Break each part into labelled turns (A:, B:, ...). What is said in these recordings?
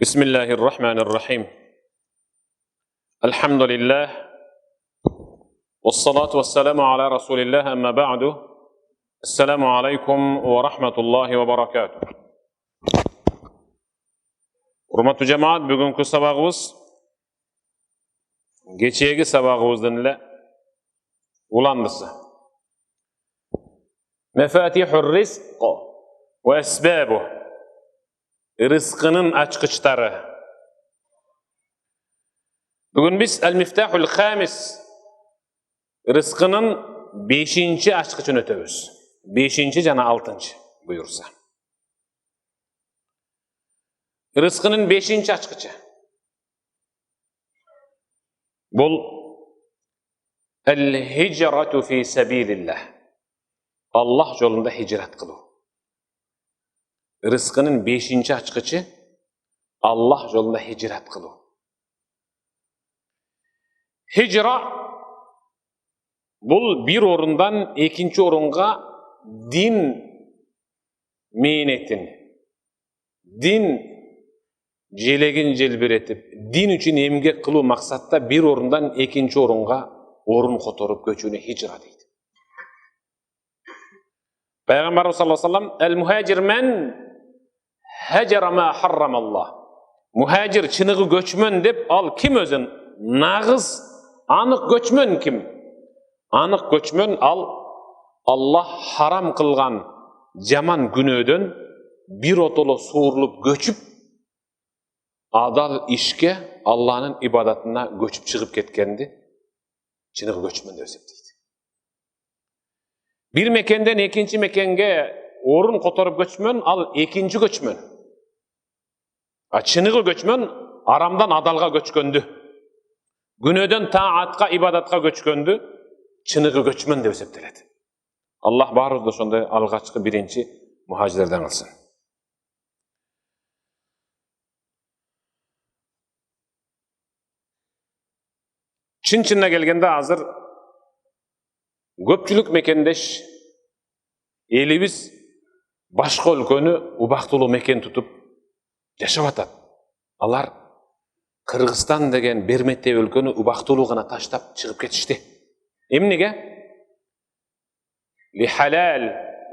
A: بسم الله الرحمن الرحيم. الحمد لله والصلاة والسلام على رسول الله أما بعد. السلام عليكم ورحمة الله وبركاته. Hurmatly cemaat, bugünkü sabagыбыз geçegi sabagыбызdan ile ulandısı. Mefatihur rizq ve esbabuh. Rızkının açkıçları. Bugün biz el-miftahul khamis rızkının 5. açkıçını ötöbüz. 5. jana 6. buyursa. Rızkının 5. açkıçı. Bul el-hicratu fi sabilillah. Allah yolunda hicret kılı. Rızkının 5. açkıçı Allah yolunda hicret kılı. Hicra bul bir orundan ikinci orunga din meynetin, din jelegin jelbiretip, din üçün emgek kılı maksatta bir orundan ikinci orunga orun kotorup göçüne hicra deydi. Peygamber sallallahu aleyhi ve sellem el-muhacir men hecera ma harramallah. Muhacir çınığı göçmön dep al kim özün? Nağız, anık göçmön kim? Anık göçmön al Allah haram kılgan jaman günödön bir otolo suurulup göçüp adal işke Allah'ın ibadatına göçüp çıkıp ketkendi. Çınığı göçmön de ösepteydi. Bir mekenden ikinci mekenge orun kotorup göçmön al ikinci göçmön. Çınığı göçmön aramdan adalga göçköndü. Günödön taatka ibadatка göçköndü. Çınığı göçmön de ösepteledi. Allah barыбызды şonday algaçkı birinci muhacirlerden kılsın. Çın-çınına gelgende hazır köpçülük mekendeş elimiz başka ülkönü ubaktulu meken tutup yaşap atat. Alar Kırgızstan degen bermette ülkönü ubaktuluğuna taştap çıkıp ketişti. Emnege? Li halal,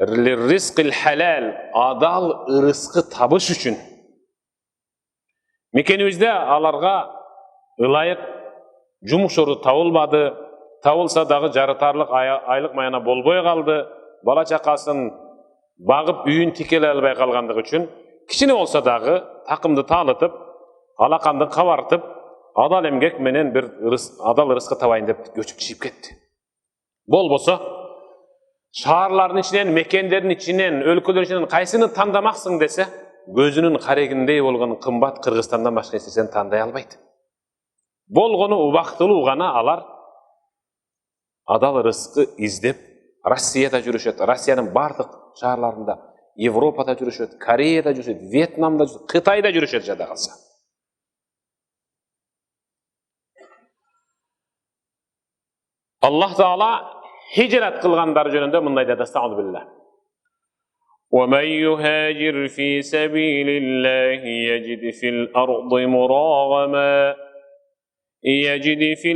A: li rizqil halal, adal rızkı tabış üçün. Mekenimizde alarga ılayık jumuş tavılmadı, tavılsa dağı jarıtarlık aylık mayana bolboy kaldı, bala çakasın bağıp üyün tikele albay kalgandığı üçün, kişine olsa dağı takımdı tağlıtıp, alakandı kavartıp, adal emgek menen bir adal rızkı tabayın dep göçüp çiğip ketti. Bol bolsa, şaharların içinden, mekenlerin içinden, өлkelerin içinden kaysını tandamaksın dese, gözünün karegindey bolgan kımbat Kırgızstandan başka istesen tanday albaydı. Bolgonu ubaktılı gana alar, adal rızkı izdep, Rossiyada жүрüşet, Rossiyanın bardık şaharlarında, Европада жүрüşet, Koreyada жүрüşet, Vietnamda жүрüşet, Kıtayda жүрüşet jada kalsa. Allah Teala hicret kılganlar jönünde mınday dedi, estağfurullah billah. وَمَنْ يُهَاجِرْ فِي سَبِيلِ اللّٰهِ يَجِدْ فِي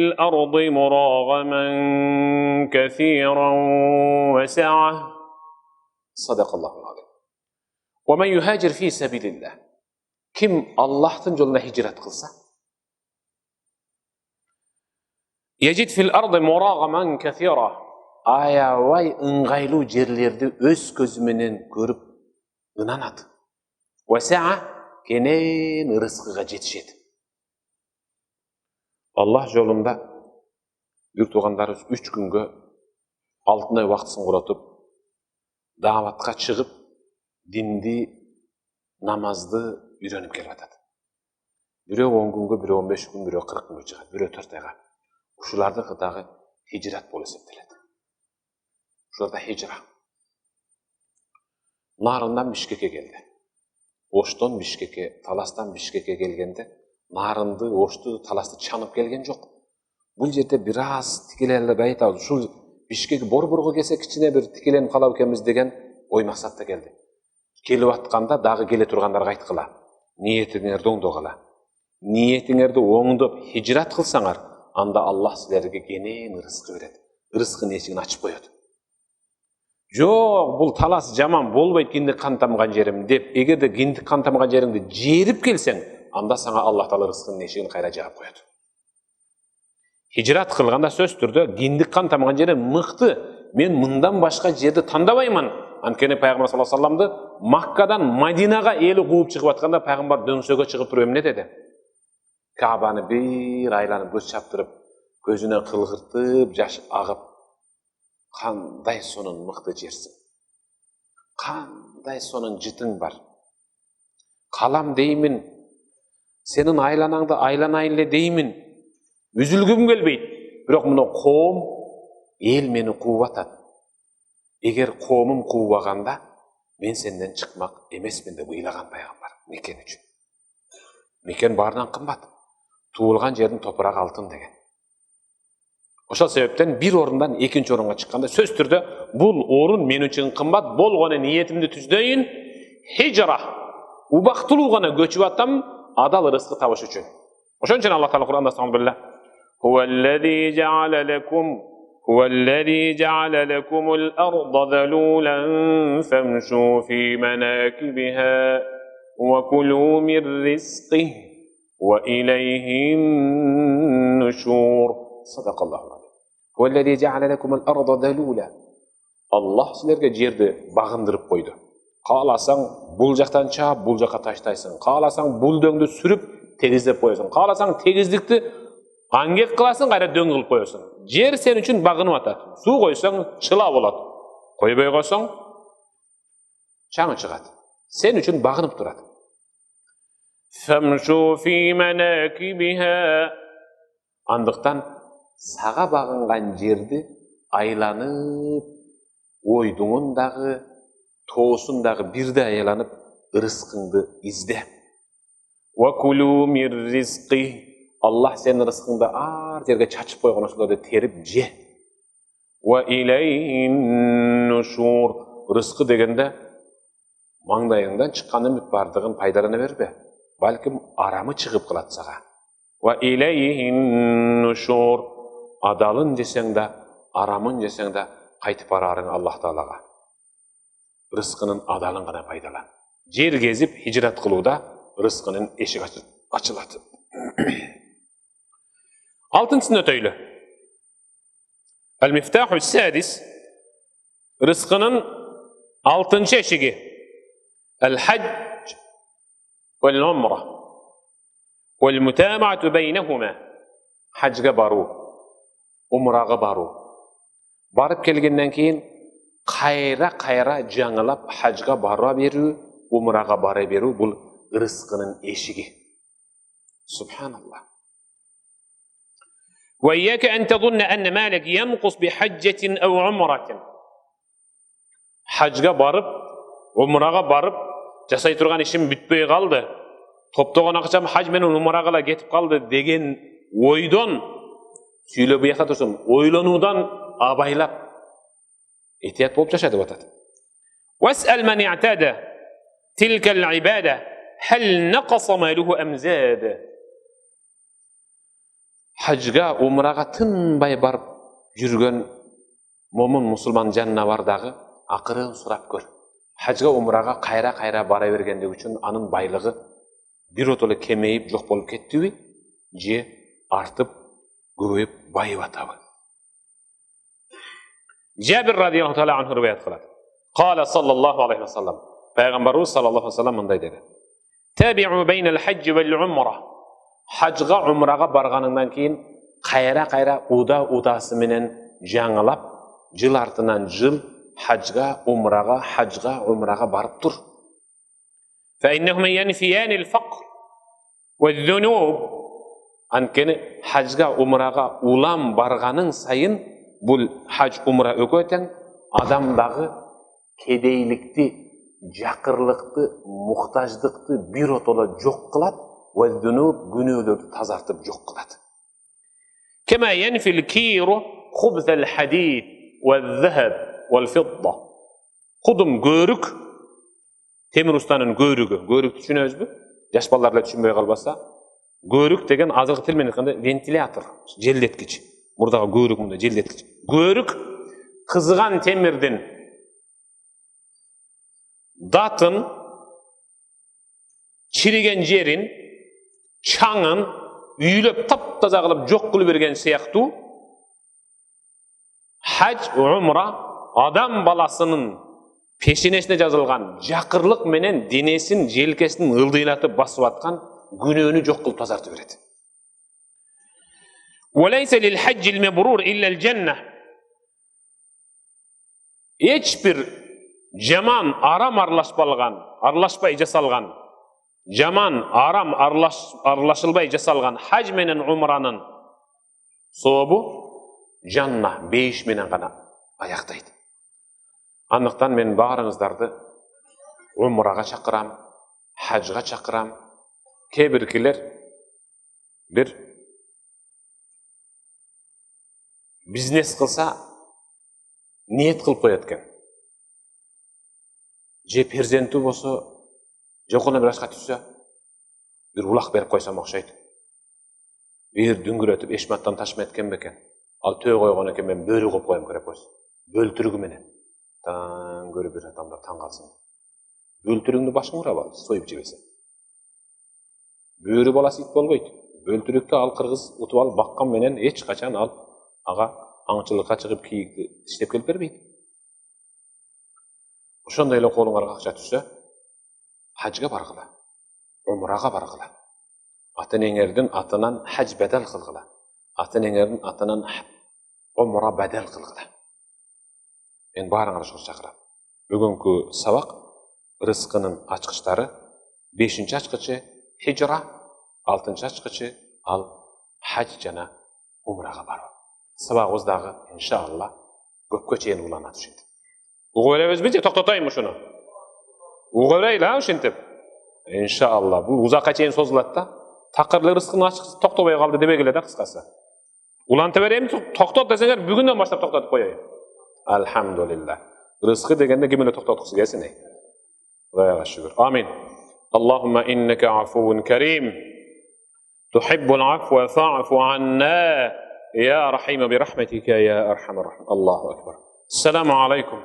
A: الْأَرْضِ مُرَاغَمًا كَثِيرًا وَسَعَةً صَدَقَ اللّٰهُ الْعَظِيمُ. وَمَنْ يُهَاجِرْ فِي سَبِيلِ اللّٰهِ Kim Allah'ın yoluna hicret kılsa, yecid fil ardı muragaman kathira. Ayavay ıngaylı yerlerde öz gözümenen görüp ınanadı. Ve sa'a kenen rızkıga jetişedi. Allah yolunda bir tuğandarız 3 günge altınay vaxtısını kuratıp davatka çıkıp dindi, namazdı үйрөнүп келip atады. Biri 10 günge, biri 15 gün, biri 40 günge çıkады, biri 4 ayga. Uşularda kıdağı hicret bol esepteledi. Uşularda hicra. Narından Bişkek'e geldi. Oş'tan Bişkek'e, Talas'tan Bişkek'e gelgende narındı, Oş'tu, Talas'ты çanıp gelgen жоқ. Bu yerde biraz tikilerle bayit aldı. Şu Bişkek bor-borga kelse kichine bir tikilenip kalab ekemiz degen oy maksatта geldi. Kelip atkanda dağı kele turgandарға aytkıla. ниетиңерди оңдогула. Ниетиңерди оңдоп хижрат кылсаңар, анда Аллах силерге кенен ырыскы берет. Ырыскынын эшигин ачып коет. Жок, бул талас жаман болбойт киндик кан тамган жерим деп, эгерде киндик кан тамган жериңди жерип келсең, анда сага Аллах Таала ырыскынын эшигин кайра жаап коет. Хижрат кылганда сөз түрдө киндик кан тамган жери мыкты. Мен мындан башка жерди тандабайман. Анткени пайгамбар саллаллаху алейхи вассаламды Маккадан Мадинага эли кууп чыгып атканда пайгамбар дөңсөгө чыгып туруп эмне деди? Каабаны бир айланып көз чаптырып, көзүнө кылгыртып жаш агып, кандай сонун мыкты жерсиң. Кандай сонун жытың бар. Калам деймин, сенин айланаңды айланайын эле деймин. Үзүлгүм келбейт. Бирок мына коом эл мени кууп атат. Эгер коомум куубаганда, мен сенден чыкмак эмесмин деп ыйлаган пайгамбар мекен үчүн. Мекен баарынан кымбат. Туылган жердин топурагы алтын деген. Ошол себептен бир орундан экинчи орунга чыкканда сөз түрдө бул орун мен үчүн кымбат болгону ниетимди түздөйүн. Хижра. Убактылуу гана көчүп атам, адал ырыскы табыш үчүн. Ошон үчүн Аллах Таала Кур'анда саңбылла. هو الذي جعل لكم الأرض ذلولا فامشوا في مناكبها وكلوا من رزقه وإليه النشور صدق الله العظيم. هو الذي جعل لكم الأرض ذلولا. Allah sizlerge жерди багындырып койду. Кааласаң бул жактан чаап, бул жакка таштайсың. Кааласаң бул дөңдү сүрүп тегиздеп коесуң. Кааласаң тегиздикти аңгек кыласың, кайра дөң кылып коесуң. Жер сен үчүн багынып атат. Суу койсоң чыла болот. Койбой койсоң чаңы чыгат. Сен үчүн багынып турат. Famshu fi manakibiha. Андыктан сага багынган жерди айланып, ойдуңун дагы, тоосун дагы бирде айланып, ырыскыңды изде. Wa kulu mir rizqi. Allah senin rızkında ar yerge çaçıp koygan oşulарды terip je. Wa ilayhin nushur. Rızkı degende mаңдайыңдан чыккан үмүт бардыгын пайдалана бербе. Балким арамы чыгып калат сага. Wa ilayhin nushur. Адалын жесең да, арамын жесең да кайтып барарың Аллах Таалага. Рызкынын адалын гана пайдалан. Жер кезип хижрат кылууда рызкынын эшиги ачылат. Алтынчысын өтөйлү. Al-Miftahus Sadis rızkının altıncı eşigi. El-Hacc vel-Umra vel-Mutama'atu beynehuma. Hacga baru, umraga baru. Barıp kelgenden keyin kayra жаңылап hacga bara beru, umraga bara beru bul rızkının eşigi. Subhanallah. وإياك أن تظن أن مالك ينقص بحجة أو عمرة. Hacga barıp, umraga barıp, жасай турган ишим бүтпөй калды. Топтогон акчам hac менен умрага кетип калды деген ойдон сүйлөп буякта турсун, ойлонуудан абайлап этият болуп жаша деп атат. واسأل من اعتاد تلك العبادة هل نقص ماله أم زاد. Hacga, umraga tınbay barıp жүргөн момун мусулман жанына бардагы акырын сурап көр. Hacga, umraga кайра бара бергендиги үчүн анын байлыгы биротоло кемейип жок болуп кеттиби, же артып, көбөйүп байып атабы. Жабир радияллаху таала анху риваят кылат. Кала саллаллаху алейхи ва саллам. Пайгамбарыбыз саллаллаху алейхи ва саллам мындай деди. Таби'у байнал хаджи вал умра. Hacga, umraga barганыңдан кейін кайра удасы менен жаңылап, жыл артынан жыл hacga, umraga барып тур. فإنهما ينفيان الفقر والذنوب. Анткени hacga, umraga улам барганың сайын бул hac, umra өкөтең адамдагы кедейликти, жакырлыкты, муктаждыкты биротоло жок кылат. والذنوب günühlerde tazartıp yok kılat. كما ينفي الكير خبث الحديد والذهب والفضة. Kudum görük, temir ustanın görüğü, görük düşünüyoruz bu. жаш балдар эле түшүнбөй калбаса, көрүк деген азыркы тил менен айтканда вентилятор, желдеткич. Мурдагы көрүк мындай желдеткич. Көрүк кызыган темирдин датын, чириген жерин, чаңын үйлөп таптаза кылып жок кылып берген сыяктуу, хаж, умра адам баласынын пешенесине жазылган жакырлык менен денесин, желкесин ылдыйлатып басып аткан күнөөнү жок кылып тазартып берет. وَلَيْسَ لِلْحَجِّ الْمَبْرُورِ إِلَّا الْجَنَّةِ. Эч бир жаман, арам аралашпай жасалган, жаман, арам аралашылбай жасалган хаж менен умранын сообу жанна, бейиш менен гана аяктайт. Андыктан мен баарыңыздарды умрага чакырам, хажга чакырам. Кээ биркилер бир бизнес кылса ниет кылып коет экен. Же перзенти болсо, же колуна бир ашка түшсө, бир улак берип койсом окшойт. Бир дүңгүрөтүп эшматтан ташмай эткен бекен. Ал төө койгон экен, мен бөрү коюп коем керек койсо. Бөлтүрүгү менен. Таң көрүп бир адамдар таң калсын. Бөлтүрүгүңдү башың урап ал, союп жебесе. Бөрү баласы ит болбойт. Бөлтүрүктү ал кыргыз утуп алып баккан менен эч качан ал ага аңчылыкка чыгып кийикти иштеп келип бербейт. Ошондой эле колуңарга акча түшсө, хажга баргыла, умрага баргыла. Ата-энеңердин атынан хаж бадал кылгыла. Ата-энеңердин атынан умра бадал кылгыла. Мен баарыңарды ошого чакырам. Бүгүнкү сабак рызкынын ачкычтары 5-чи ачкычы хижра, 6-чы ачкычы ал хаж жана умрага баруу. Сабагыбыз дагы иншалла көпкө чейин уланат ушинтип. Угуп элебизби же токтотойм ушуну? Угуп элейли ушинтип. Иншалла бул узакка чейин созулат да. Такырлы рызкынын ачкычы токтобой калды дебек эле да кыскасы. Уланта берейин, токтот десеңер бүгүндөн баштап токтотуп коеюн. Алхамдулилlah. Рызкы дегенде ким эле токтоткусу келсин. Кудайга шүгүр. Амин. Аллахумма иннека афуун карим. Тухиббул афва фа'фу анна. يا رحيم برحمتك يا أرحم الراحمين. الله أكبر. السلام عليكم.